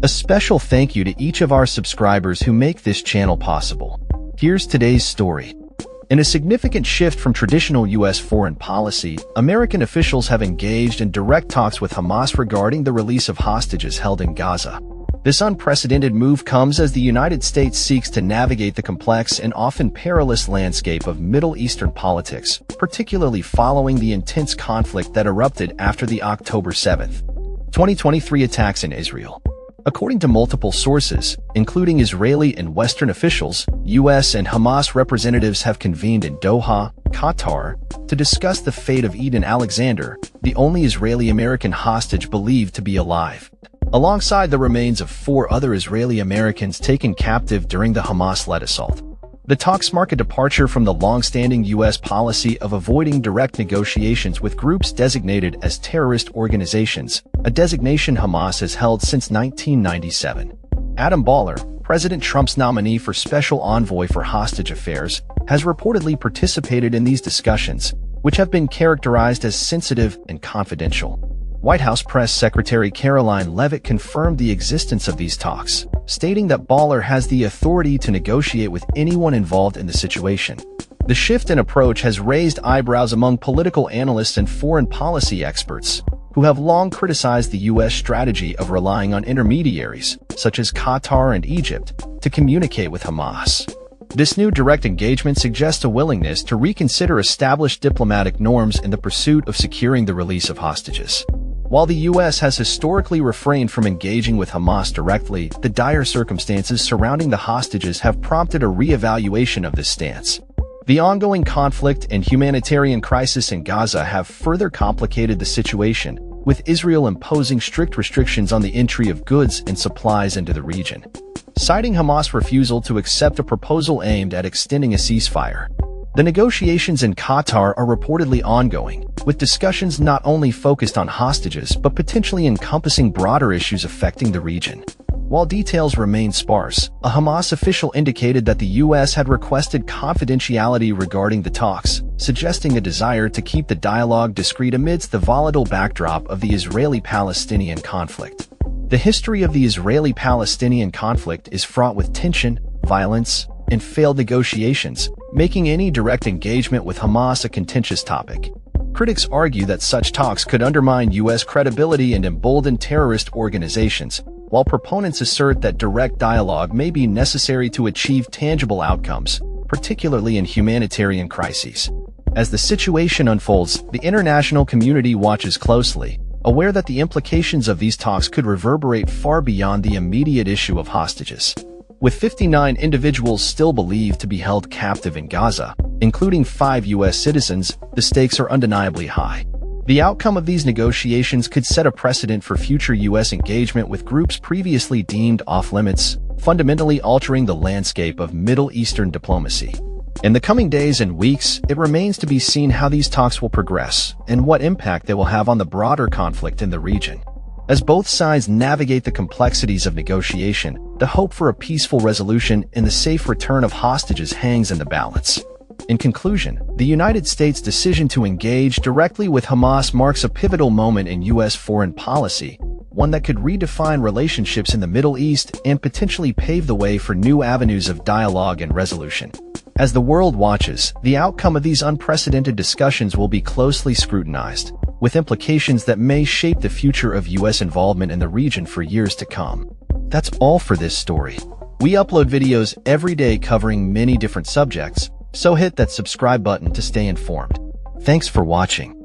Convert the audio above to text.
A special thank you to each of our subscribers who make this channel possible. Here's today's story. In a significant shift from traditional U.S. foreign policy, American officials have engaged in direct talks with Hamas regarding the release of hostages held in Gaza. This unprecedented move comes as the United States seeks to navigate the complex and often perilous landscape of Middle Eastern politics, particularly following the intense conflict that erupted after the October 7, 2023 attacks in Israel. According to multiple sources, including Israeli and Western officials, U.S. and Hamas representatives have convened in Doha, Qatar, to discuss the fate of Eden Alexander, the only Israeli-American hostage believed to be alive, alongside the remains of 4 other Israeli Americans taken captive during the Hamas-led assault. The talks mark a departure from the long-standing U.S. policy of avoiding direct negotiations with groups designated as terrorist organizations, a designation Hamas has held since 1997. Adam Boehler, President Trump's nominee for Special Envoy for Hostage Affairs, has reportedly participated in these discussions, which have been characterized as sensitive and confidential. White House Press Secretary Caroline Leavitt confirmed the existence of these talks, stating that Boehler has the authority to negotiate with anyone involved in the situation. The shift in approach has raised eyebrows among political analysts and foreign policy experts, who have long criticized the U.S. strategy of relying on intermediaries, such as Qatar and Egypt, to communicate with Hamas. This new direct engagement suggests a willingness to reconsider established diplomatic norms in the pursuit of securing the release of hostages. While the U.S. has historically refrained from engaging with Hamas directly, the dire circumstances surrounding the hostages have prompted a re-evaluation of this stance. The ongoing conflict and humanitarian crisis in Gaza have further complicated the situation, with Israel imposing strict restrictions on the entry of goods and supplies into the region. Citing Hamas' refusal to accept a proposal aimed at extending a ceasefire, the negotiations in Qatar are reportedly ongoing, with discussions not only focused on hostages but potentially encompassing broader issues affecting the region. While details remain sparse, a Hamas official indicated that the U.S. had requested confidentiality regarding the talks, suggesting a desire to keep the dialogue discreet amidst the volatile backdrop of the Israeli-Palestinian conflict. The history of the Israeli-Palestinian conflict is fraught with tension, violence, and failed negotiations, making any direct engagement with Hamas a contentious topic. Critics argue that such talks could undermine U.S. credibility and embolden terrorist organizations, while proponents assert that direct dialogue may be necessary to achieve tangible outcomes, particularly in humanitarian crises. As the situation unfolds, the international community watches closely, aware that the implications of these talks could reverberate far beyond the immediate issue of hostages. With 59 individuals still believed to be held captive in Gaza, including 5 U.S. citizens, the stakes are undeniably high. The outcome of these negotiations could set a precedent for future U.S. engagement with groups previously deemed off-limits, fundamentally altering the landscape of Middle Eastern diplomacy. In the coming days and weeks, it remains to be seen how these talks will progress and what impact they will have on the broader conflict in the region. As both sides navigate the complexities of negotiation, the hope for a peaceful resolution and the safe return of hostages hangs in the balance. In conclusion, the United States' decision to engage directly with Hamas marks a pivotal moment in U.S. foreign policy, one that could redefine relationships in the Middle East and potentially pave the way for new avenues of dialogue and resolution. As the world watches, the outcome of these unprecedented discussions will be closely scrutinized, with implications that may shape the future of U.S. involvement in the region for years to come. That's all for this story. We upload videos every day covering many different subjects, so hit that subscribe button to stay informed. Thanks for watching.